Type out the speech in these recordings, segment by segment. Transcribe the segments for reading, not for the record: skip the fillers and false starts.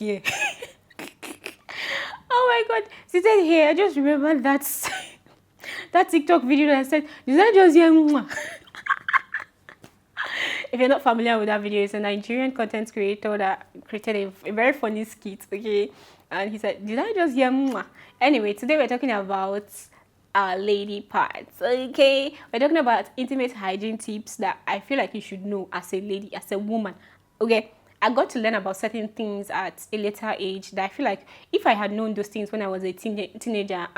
Yeah. Oh my god. Sitting here, I just remember that that TikTok video that said, did I just hear mwah? If you're not familiar with that video, it's a Nigerian content creator that created a very funny skit, okay? And he said, did I just hear mwah? Anyway, today we're talking about lady parts, okay? We're talking about intimate hygiene tips that I feel like you should know as a lady, as a woman, okay? I got to learn about certain things at a later age that I feel like if I had known those things when I was a teenager,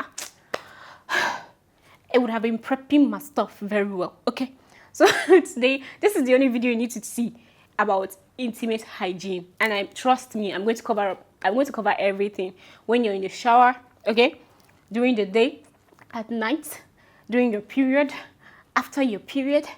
I would have been prepping my stuff very well, okay? So today, this is the only video you need to see about intimate hygiene. And trust me, I'm going to cover everything. When you're in the shower, okay? During the day, at night, during your period, after your period.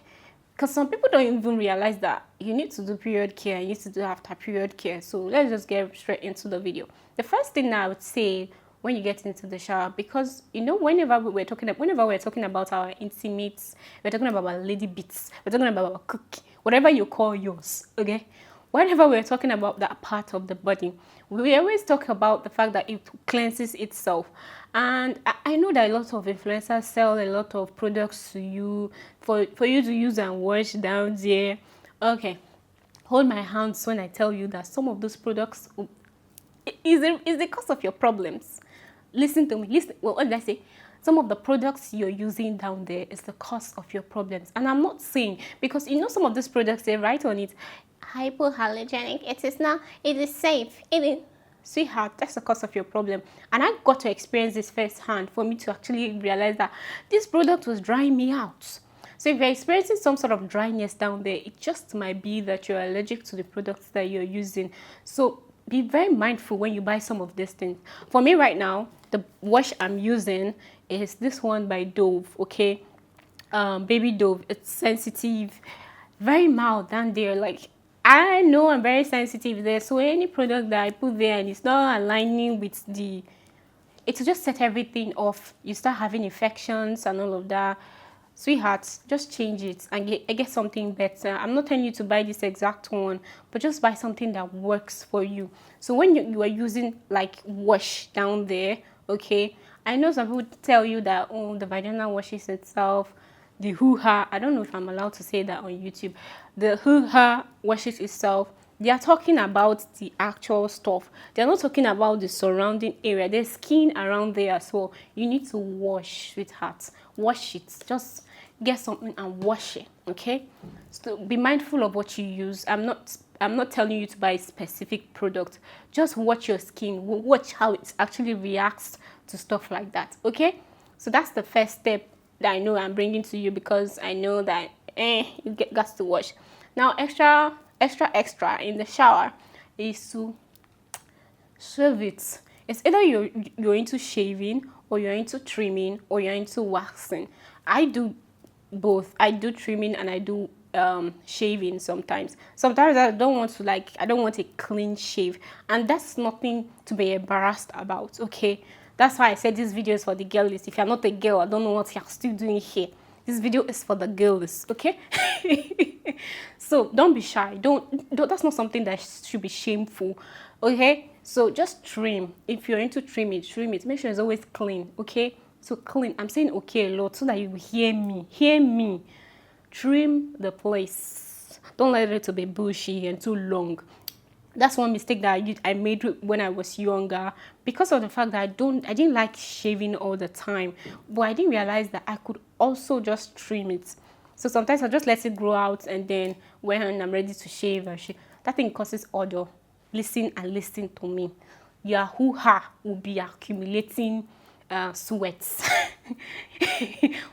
Because some people don't even realize that you need to do period care, you need to do after period care. So let's just get straight into the video. The first thing I would say when you get into the shower, because you know, whenever we're talking about our intimates, we're talking about our lady bits, we're talking about our cookie, whatever you call yours, okay? Whenever we're talking about that part of the body, we always talk about the fact that it cleanses itself. And I know that a lot of influencers sell a lot of products to you for you to use and wash down there. Okay, hold my hands when I tell you that some of those products is the cause of your problems. Listen to me. Listen. Well, what did I say? Some of the products you're using down there is the cause of your problems. And I'm not saying, because you know some of these products, they write on it, hypoallergenic. It is safe. It is. Sweetheart, that's the cause of your problem. And I got to experience this firsthand for me to actually realize that this product was drying me out. So if you're experiencing some sort of dryness down there, it just might be that you're allergic to the products that you're using. So be very mindful when you buy some of these things. For me right now, the wash I'm using is this one by Dove, okay? Baby Dove. It's sensitive, very mild down there. Like, I know I'm very sensitive there, so any product that I put there and it's not aligning with it will just set everything off. You start having infections and all of that. Sweethearts, just change it and get something better. I'm not telling you to buy this exact one, but just buy something that works for you. So when you are using like wash down there, okay, I know some people tell you that, oh, the vagina washes itself, the hoo-ha, I don't know if I'm allowed to say that on YouTube, the hoo-ha washes itself. They are talking about the actual stuff. They're not talking about the surrounding area. There's skin around there as well. You need to wash, sweetheart. Wash it. Just get something and wash it, okay? So be mindful of what you use. I'm not telling you to buy a specific product. Just watch your skin. Watch how it actually reacts to stuff like that, okay? So that's the first step that I know I'm bringing to you, because I know that you got to wash. Now, extra in the shower is to shave it. It's either you're into shaving, or you're into trimming, or you're into waxing. I do both. I do trimming and I do shaving sometimes. Sometimes I don't want a clean shave, and that's nothing to be embarrassed about, okay? That's why I said this video is for the girlies. If you're not a girl, I don't know what you're still doing here. This video is for the girls, okay? So don't be shy. Don't, that's not something that should be shameful, okay? So just trim. If you're into trimming, trim it. Make sure it's always clean, okay? So clean. I'm saying okay a lot so that you hear me. Hear me. Trim the place. Don't let it to be bushy and too long. That's one mistake that I made when I was younger, because of the fact that I didn't like shaving all the time, but I didn't realize that I could also just trim it. So sometimes I just let it grow out, and then when I'm ready to shave, that thing causes odor. Listen to me. Your hoo-ha will be accumulating sweats.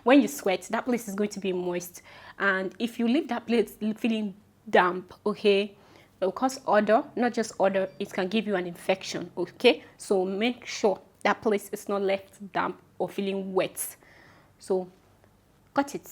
When you sweat, that place is going to be moist, and if you leave that place feeling damp, okay, it will cause odor. Not just odor, it can give you an infection, okay? So make sure that place is not left damp or feeling wet. So cut it.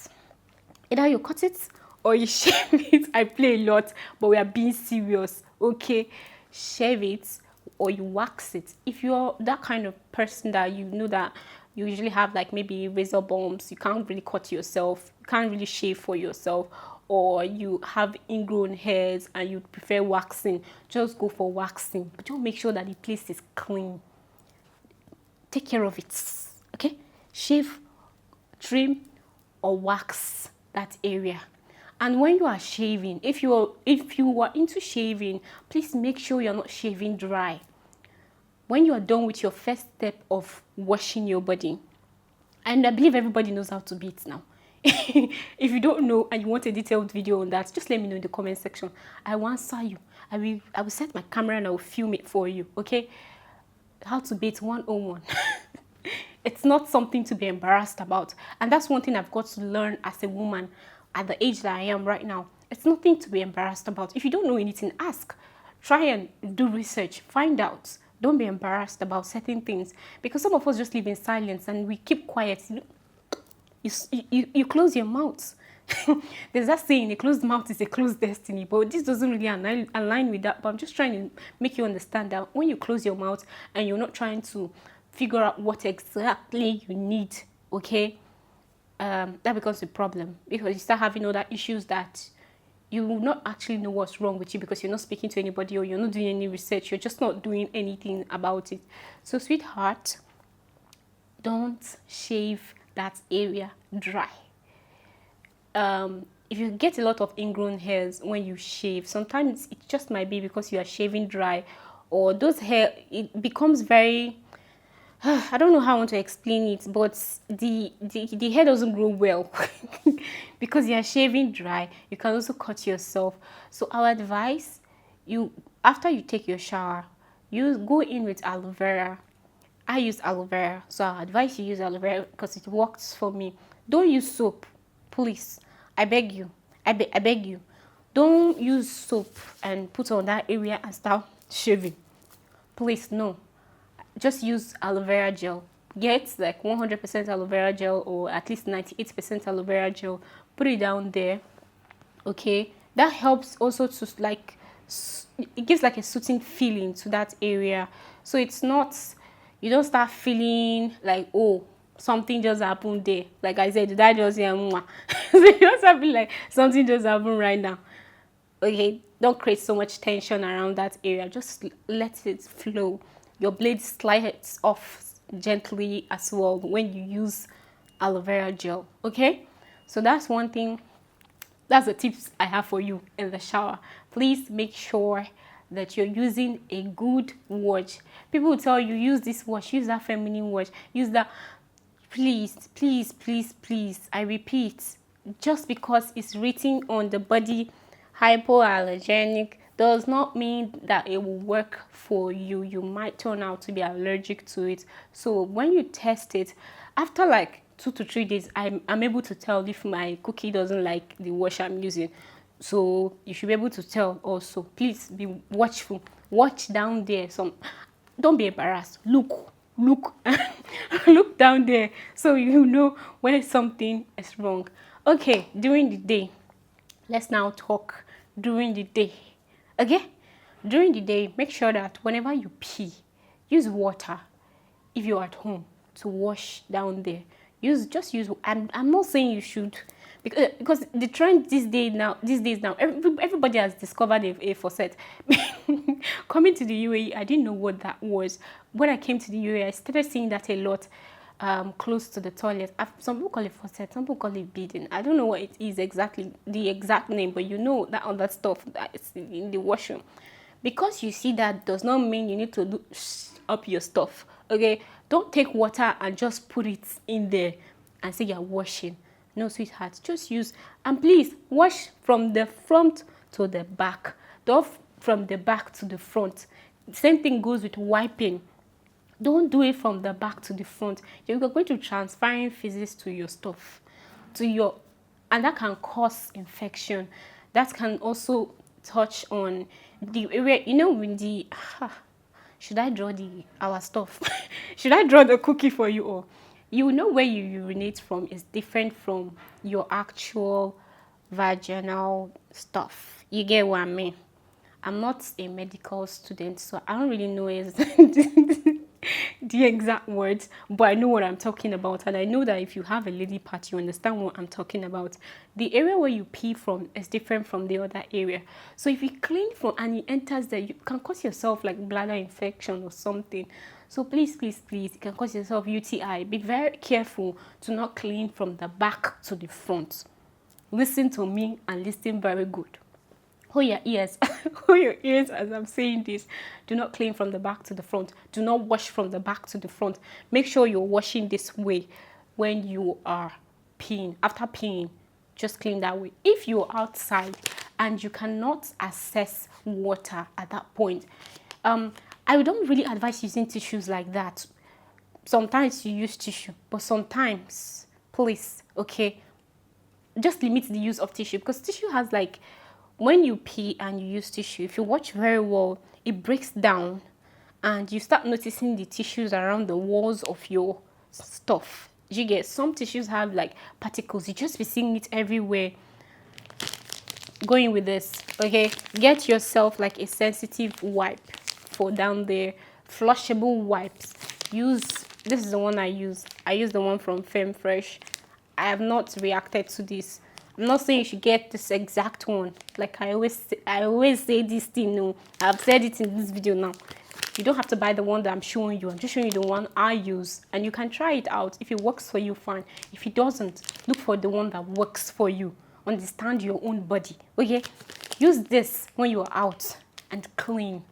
Either you cut it or you shave it. I play a lot, but we are being serious, okay? Shave it or you wax it. If you're that kind of person that you know that you usually have like maybe razor bumps, you can't really cut yourself, you can't really shave for yourself, or you have ingrown hairs and you prefer waxing, just go for waxing. But just make sure that the place is clean. Take care of it, okay? Shave, trim, or wax that area. And when you are shaving, if you are into shaving, please make sure you're not shaving dry. When you are done with your first step of washing your body, and I believe everybody knows how to beat now. If you don't know and you want a detailed video on that, just let me know in the comment section. I will answer you. I will set my camera and I will film it for you, okay? How to beat 101. It's not something to be embarrassed about. And that's one thing I've got to learn as a woman at the age that I am right now. It's nothing to be embarrassed about. If you don't know anything, ask. Try and do research. Find out. Don't be embarrassed about certain things. Because some of us just live in silence and we keep quiet. You close your mouth. There's that saying, a closed mouth is a closed destiny. But this doesn't really align with that. But I'm just trying to make you understand that when you close your mouth and you're not trying to figure out what exactly you need, okay, that becomes a problem. Because you start having other issues that you will not actually know what's wrong with you because you're not speaking to anybody or you're not doing any research. You're just not doing anything about it. So, sweetheart, don't shave that area dry. If you get a lot of ingrown hairs when you shave, sometimes it just might be because you are shaving dry, or those hair, it becomes very, I don't know how I want to explain it, but the hair doesn't grow well because you are shaving dry. You can also cut yourself. So our advice, after you take your shower, you go in with aloe vera. I use aloe vera, so I advise you use aloe vera because it works for me. Don't use soap, please. I beg you. I beg you. Don't use soap and put on that area and start shaving. Please, no. Just use aloe vera gel. Get like 100% aloe vera gel or at least 98% aloe vera gel. Put it down there. Okay. That helps also to like, it gives like a soothing feeling to that area. So it's not, you don't start feeling like, oh, something just happened there. Like I said, did I just hear mwah? So you don't start feeling like something just happened right now. Okay, don't create so much tension around that area. Just let it flow. Your blade slides off gently as well when you use aloe vera gel. Okay, so that's one thing. That's the tips I have for you in the shower. Please make sure that you're using a good wash. People will tell you, use this wash, use that feminine wash, use that. Please, please, please, please, I repeat, just because it's written on the body hypoallergenic does not mean that it will work for you. You might turn out to be allergic to it. So when you test it, after like 2 to 3 days, I'm able to tell if my cookie doesn't like the wash I'm using. So you should be able to tell also. Please be watchful. Watch down there. Don't be embarrassed. Look look down there so you know when something is wrong. Okay, during the day, let's now talk during the day. Okay, during the day, make sure that whenever you pee, use water if you're at home to wash down there. Just use. I'm not saying you should, because the trend these days now, everybody has discovered a faucet. Coming to the UAE, I didn't know what that was. When I came to the UAE, I started seeing that a lot, close to the toilet. Some people call it faucet, some people call it beading. I don't know what it is exactly, the exact name, but you know that all that stuff that is in the washroom. Because you see that does not mean you need to do up your stuff. Okay, don't take water and just put it in there and say you're washing. No, sweetheart, just use, and please wash from the front to the back, not from the back to the front. Same thing goes with wiping. Don't do it from the back to the front. You're going to transferring physics to your stuff, and that can cause infection. That can also touch on the area, you know, when should I draw our stuff? Should I draw the cookie for you all? You know where you urinate from is different from your actual vaginal stuff. You get what I mean? I'm not a medical student, so I don't really know the exact words, but I know what I'm talking about. And I know that if you have a lady part, you understand what I'm talking about. The area where you pee from is different from the other area. So if you clean from and it enters there, you can cause yourself like bladder infection or something. So please, please, please, you can cause yourself UTI. Be very careful to not clean from the back to the front. Listen to me and listen very good. Hold your ears. Hold your ears as I'm saying this. Do not clean from the back to the front. Do not wash from the back to the front. Make sure you're washing this way when you are peeing. After peeing, just clean that way. If you're outside and you cannot access water at that point, I don't really advise using tissues like that. Sometimes you use tissue, but sometimes, please, okay, just limit the use of tissue, because tissue has like, when you pee and you use tissue, if you watch very well, it breaks down and you start noticing the tissues around the walls of your stuff. You get some tissues have like particles. You just be seeing it everywhere. Going with this, okay, get yourself like a sensitive wipe for down there, flushable wipes. Use, this is the one I use the one from Femme Fresh. I have not reacted to this. I'm not saying you should get this exact one. Like I always say this thing. No, I've said it in this video now. You don't have to buy the one that I'm showing you. I'm just showing you the one I use, and you can try it out. If it works for you, fine. If it doesn't, look for the one that works for you. Understand your own body. Okay, use this when you are out and clean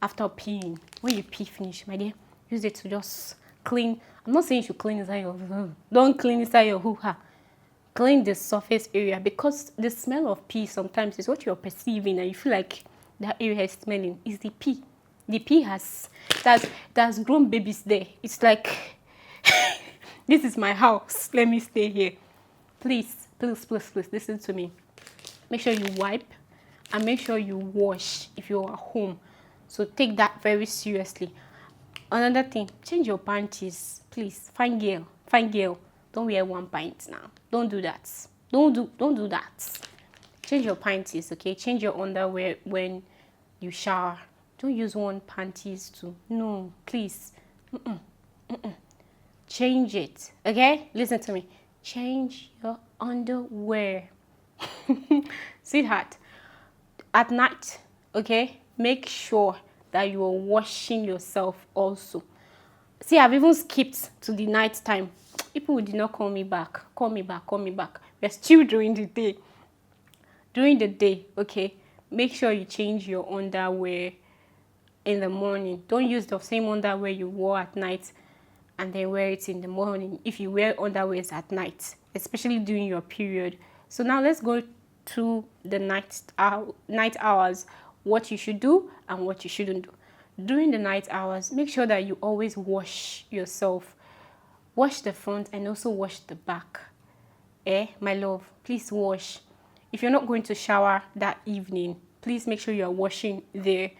after peeing. When you pee finish, my dear, use it to just clean. I'm not saying you should clean inside your, don't clean inside your hoo-ha. Clean the surface area, because the smell of pee sometimes is what you're perceiving and you feel like that area is smelling. Is the pee. The pee has grown babies there. It's like this is my house, let me stay here. Please, please, please, please listen to me. Make sure you wipe and make sure you wash if you're at home. So take that very seriously. Another thing, change your panties, please. Fine girl, don't wear one pint now. Don't do that. Don't do that. Change your panties, okay? Change your underwear when you shower. Don't use one panties too. No, please. Change it, okay? Listen to me. Change your underwear. Sweetheart, at night, okay? Make sure that you are washing yourself also. See, I've even skipped to the night time. People did not call me back. Call me back. We're still during the day. During the day, okay? Make sure you change your underwear in the morning. Don't use the same underwear you wore at night and then wear it in the morning if you wear underwears at night, especially during your period. So now let's go to the night hours, what you should do and what you shouldn't do. During the night hours, make sure that you always wash yourself. Wash the front and also wash the back. My love, please wash. If you're not going to shower that evening, please make sure you're washing there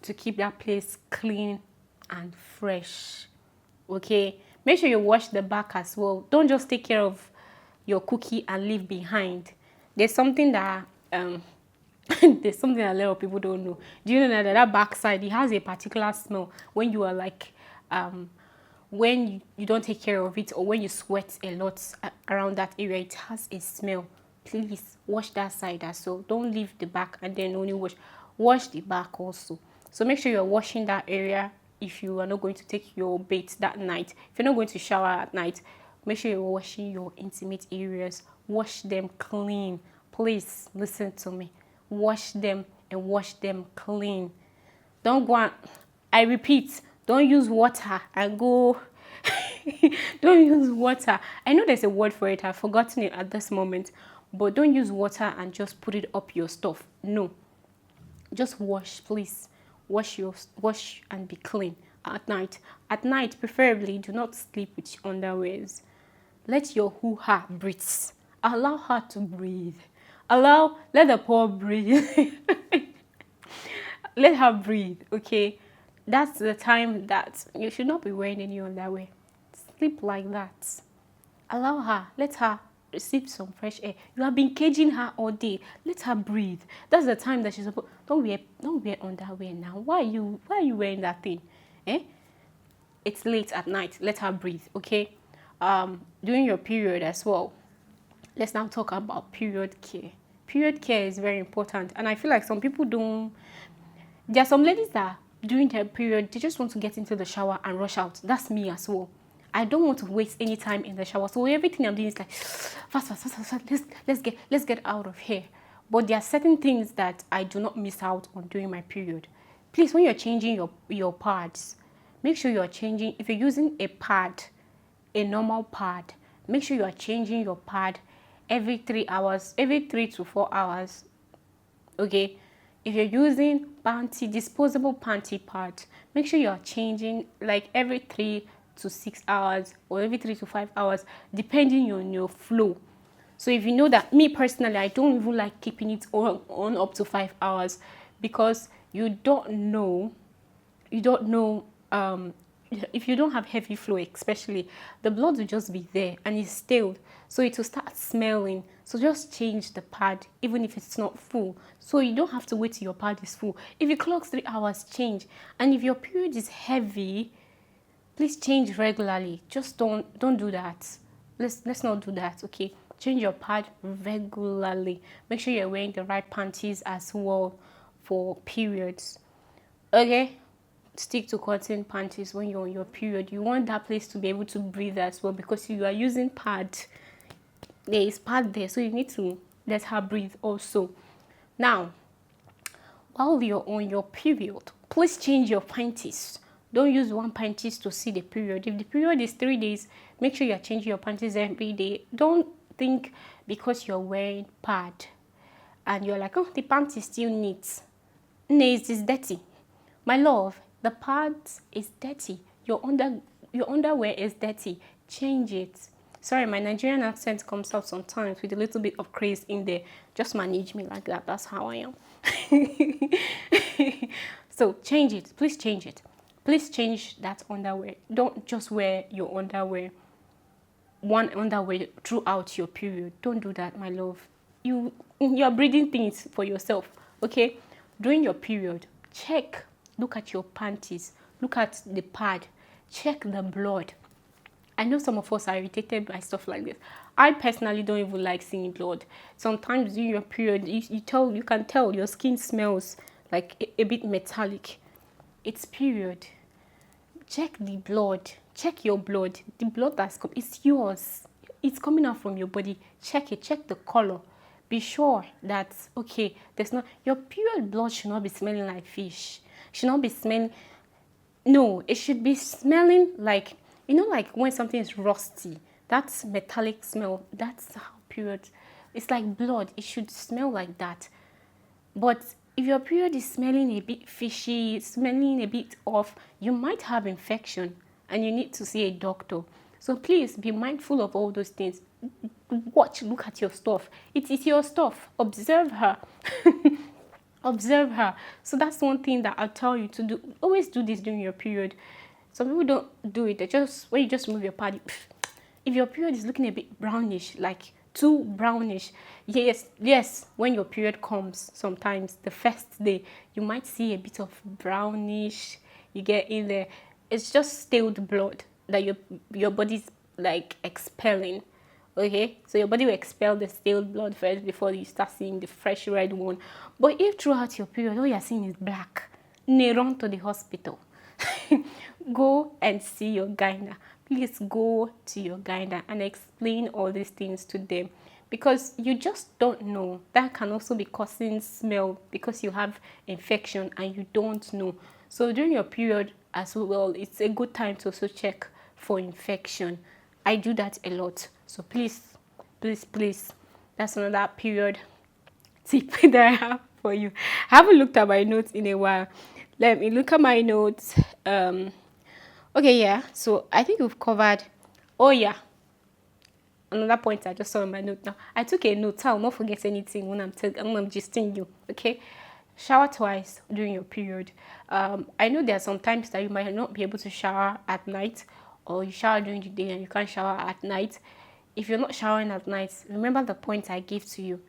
to keep that place clean and fresh. Okay, make sure you wash the back as well. Don't just take care of your cookie and leave behind. There's something that there's something a lot of people don't know. Do you know that backside, it has a particular smell when you are like when you don't take care of it, or when you sweat a lot around that area, it has a smell. Please wash that side as well. Don't leave the back and then only wash the back also. So make sure you're washing that area if you are not going to take your bath that night. If you're not going to shower at night, make sure you're washing your intimate areas. Wash them clean. Please listen to me. Wash them and wash them clean. Don't go and, I repeat, don't use water and go. Don't use water. I know there's a word for it. I've forgotten it at this moment. But don't use water and just put it up your stuff. No. Just wash, please. Wash and be clean at night. At night, preferably, do not sleep with your underwears. Let your hoo-ha breathe. Allow her to breathe. Let the poor breathe. Let her breathe, okay? That's the time that you should not be wearing any underwear. Sleep like that. Allow her. Let her receive some fresh air. You have been caging her all day. Let her breathe. That's the time that she's supposed. Don't wear underwear now. Why are you wearing that thing? it's late at night, let her breathe, okay? During your period as well, let's now talk about period care. Period care is very important, and I feel like some people don't. There are some ladies that during their period they just want to get into the shower and rush out. That's me as well. I don't want to waste any time in the shower, so everything I'm doing is like fast, fast, fast, fast, fast. Let's get out of here. But there are certain things that I do not miss out on during my period. Please, when you're changing your pads, make sure you're changing. If you're using a pad, a normal pad, make sure you are changing your pad every 3 hours, every 3 to 4 hours. Okay, if you're using disposable panty pad, make sure you are changing like every 3 to 6 hours or every 3 to 5 hours, depending on your flow. So if you know that, me personally, I don't even like keeping it on up to 5 hours, because you don't know if you don't have heavy flow, especially, the blood will just be there and it's stale, so it will start smelling. So just change the pad even if it's not full, so you don't have to wait till your pad is full. If it clocks 3 hours, change. And if your period is heavy, please change regularly. Just don't do that. Let's not do that, okay? Change your pad regularly. Make sure you're wearing the right panties as well for periods, okay? Stick to cotton panties when you're on your period. You want that place to be able to breathe as well, because you are using pad. There is pad there, so you need to let her breathe also. Now, while you're on your period, please change your panties. Don't use one panties to see the period. If the period is 3 days, make sure you're changing your panties every day. Don't think because you're wearing pad and you're like, oh, the pants is still neat. No, it is dirty. My love, the pad is dirty. Your underwear is dirty. Change it. Sorry, my Nigerian accent comes out sometimes with a little bit of craze in there. Just manage me like that. That's how I am. So change it. Please change it. Please change that underwear. Don't just wear your underwear, one underwear throughout your period. Don't do that, my love. You're breathing things for yourself, okay? During your period, look at your panties, look at the pad, check the blood. I know some of us are irritated by stuff like this. I personally don't even like seeing blood. Sometimes during your period, you can tell your skin smells like a bit metallic. It's period. Check the blood. Check your blood. The blood that's come, it's yours. It's coming out from your body. Check it. Check the color. Be sure that, okay, your period blood should not be smelling like fish. Should not be smelling. No, it should be smelling like, like when something is rusty. That's metallic smell. That's how period. It's like blood. It should smell like that. But if your period is smelling a bit fishy, smelling a bit off, you might have infection and you need to see a doctor. So please be mindful of all those things. Look at your stuff. It is your stuff. Observe her. Observe her. So that's one thing that I'll tell you to do. Always do this during your period. Some people don't do it. When you just move your body. If your period is looking a bit brownish, like too brownish, yes, when your period comes, sometimes the first day, you might see a bit of brownish. You get in there. It's just stale blood that your body's like expelling. Okay, so your body will expel the stale blood first before you start seeing the fresh red one. But if throughout your period all you're seeing is black, run to the hospital. Go and see your gyna. Please go to your gyna and explain all these things to them, because you just don't know. That can also be causing smell because you have infection and you don't know. So during your period as well, it's a good time to also check for infection. I do that a lot. So please, that's another period tip that I have for you. I haven't looked at my notes in a while. Let me look at my notes. Okay, yeah. So I think we've covered. Oh yeah, another point I just saw in my note now. I took a note. I'll not forget anything when I'm gisting you. Okay. Shower twice during your period. I know there are some times that you might not be able to shower at night, or you shower during the day and you can't shower at night. If you're not showering at night, remember the point I gave to you.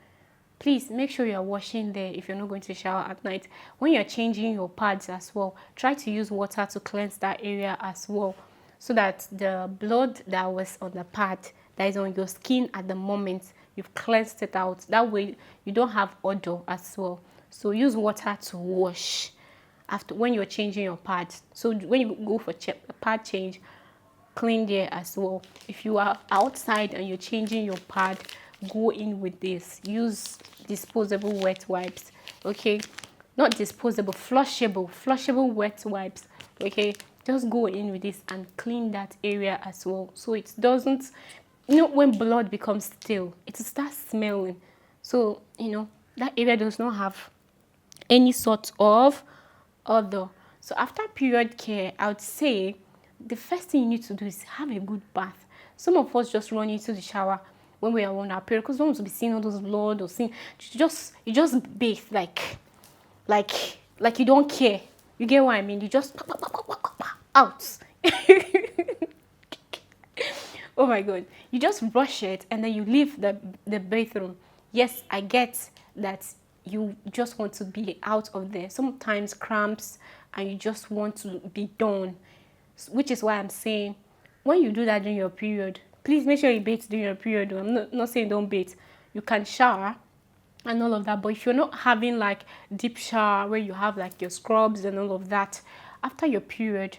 Please make sure you're washing there if you're not going to shower at night. When you're changing your pads as well, try to use water to cleanse that area as well. so that the blood that was on the pad that is on your skin at the moment, you've cleansed it out. That way you don't have odor as well. So use water to wash after when you're changing your pad. So when you go for pad change, clean there as well. If you are outside and you're changing your pad, go in with this. Use disposable wet wipes, okay? Not disposable, flushable wet wipes, okay? Just go in with this and clean that area as well, so it doesn't, when blood becomes stale, it starts smelling. So that area does not have any sort of odor. So after period care, I would say the first thing you need to do is have a good bath. Some of us just run into the shower when we are on our period because we don't want to be seeing all those blood or seeing. You just bathe like you don't care. You get what I mean? You just out. Oh my god! You just brush it and then you leave the bathroom. Yes, I get that you just want to be out of there. Sometimes cramps and you just want to be done, which is why I'm saying when you do that during your period, please make sure you bathe during your period. I'm not saying don't bathe. You can shower and all of that, but if you're not having like deep shower where you have like your scrubs and all of that after your period,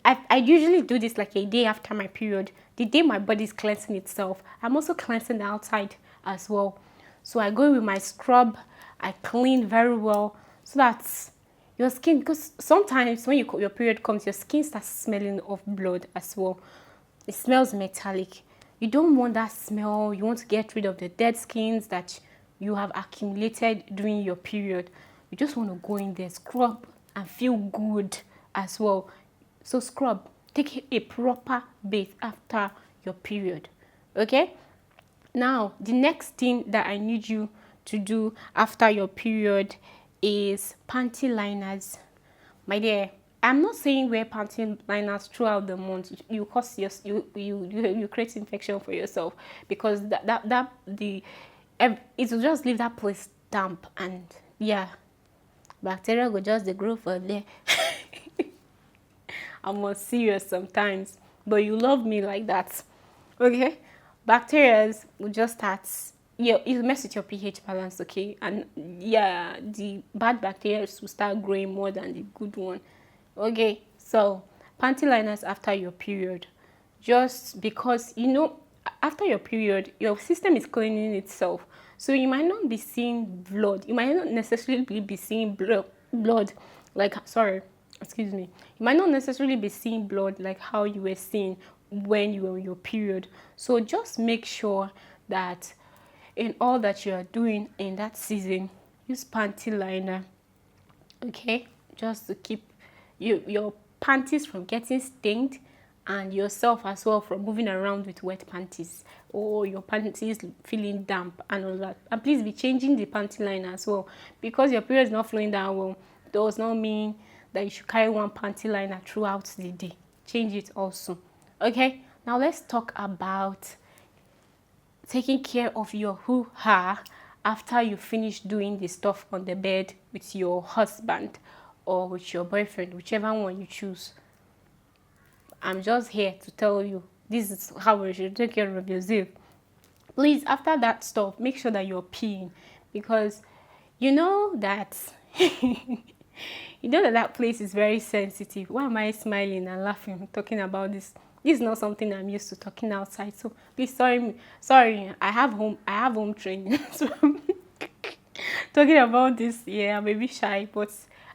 I usually do this like a day after my period. The day my body is cleansing itself, I'm also cleansing the outside as well. So I go with my scrub, I clean very well so that your skin, because sometimes when your period comes, your skin starts smelling of blood as well. It smells metallic. You don't want that smell. You want to get rid of the dead skins that you have accumulated during your period. You just want to go in there, scrub, and feel good as well. So scrub, take a proper bath after your period, okay? Now, the next thing that I need you to do after your period is panty liners. My dear, I'm not saying wear panty liners throughout the month. You cause you create infection for yourself, because it will just leave that place damp, and yeah, bacteria will just grow from there. I'm more serious sometimes, but you love me like that, okay? Bacteria will just start, it'll mess with your pH balance, okay? And yeah, the bad bacteria will start growing more than the good one, okay? So panty liners after your period, just because after your period your system is cleaning itself, so you might not be seeing blood, you might not necessarily be seeing blood like, sorry, excuse me, you might not necessarily be seeing blood like how you were seeing when you were in your period. So just make sure that in all that you are doing in that season, use panty liner, okay? Just to keep your panties from getting stained, and yourself as well from moving around with wet panties, or your panties feeling damp and all that. And please be changing the panty liner as well, because your period is not flowing that well does not mean that you should carry one panty liner throughout the day. Change it also, okay? Now let's talk about taking care of your hoo-ha after you finish doing the stuff on the bed with your husband or with your boyfriend, whichever one you choose. I'm just here to tell you this is how you should take care of yourself. Please, after that stuff, make sure that you're peeing, because you know that that place is very sensitive. Why am I smiling and laughing talking about this? This is not something I'm used to talking outside. So please, sorry. I have home training. So talking about this, yeah, I'm a bit shy, but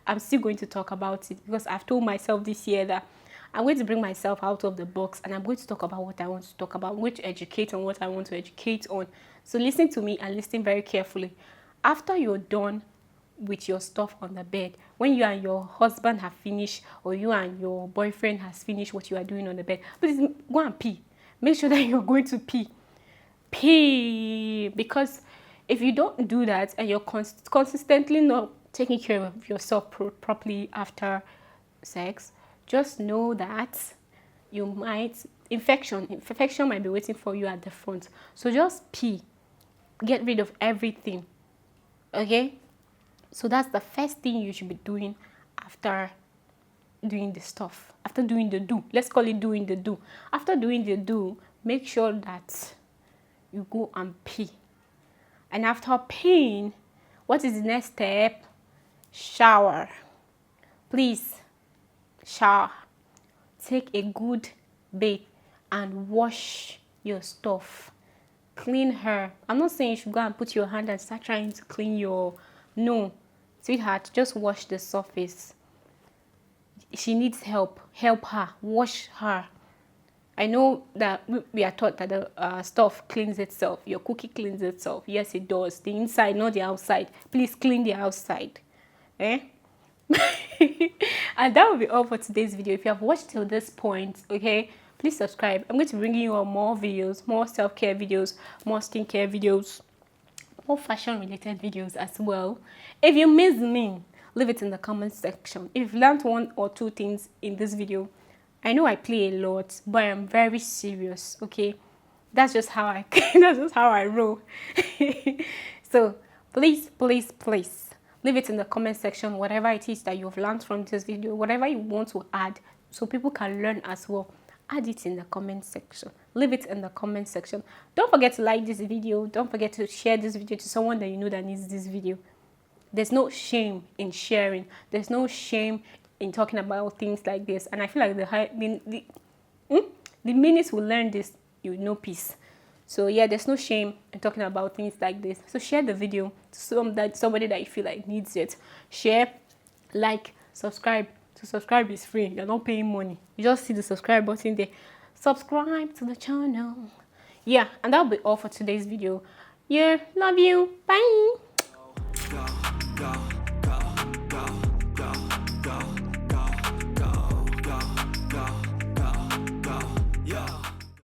I'm still going to talk about it, because I've told myself this year that I'm going to bring myself out of the box and I'm going to talk about what I want to talk about. I'm going to educate on what I want to educate on. So listen to me and listen very carefully. After you're done with your stuff on the bed, when you and your husband have finished, or you and your boyfriend has finished what you are doing on the bed, please go and pee. Make sure that you're going to pee, because if you don't do that and you're consistently not taking care of yourself properly after sex, just know that you might infection might be waiting for you at the front. So just pee, get rid of everything, okay? So that's the first thing you should be doing after doing the stuff, after doing the do, let's call it doing the do. After doing the do, make sure that you go and pee. And after peeing, what is the next step? Shower. Please, shower. Take a good bath and wash your stuff. Clean her. I'm not saying you should go and put your hand and start trying to clean your... No, sweetheart, just wash the surface. She needs help. Help her. Wash her. I know that we are taught that the stuff cleans itself. Your cookie cleans itself. Yes, it does. The inside, not the outside. Please clean the outside. Eh? And that will be all for today's video. If you have watched till this point, okay, please subscribe. I'm going to bring you on more videos, more self-care videos, more skincare videos, more fashion related videos as well. If you miss me, leave it in the comment section. If you've learned one or two things in this video, I know I play a lot, but I'm very serious, okay? That's just how I that's just how I roll. So please, please, please leave it in the comment section, whatever it is that you've learned from this video, whatever you want to add so people can learn as well. Add it in the comment section. Leave it in the comment section. Don't forget to like this video. Don't forget to share this video to someone that you know that needs this video. There's no shame in sharing. There's no shame in talking about things like this. And I feel like the minute we learn this, you know peace. So yeah, there's no shame in talking about things like this. So share the video to somebody that you feel like needs it. Share, like, subscribe. To subscribe is free. You're not paying money. You just see the subscribe button there. Subscribe to the channel. Yeah, and that'll be all for today's video. Yeah, love you. Bye.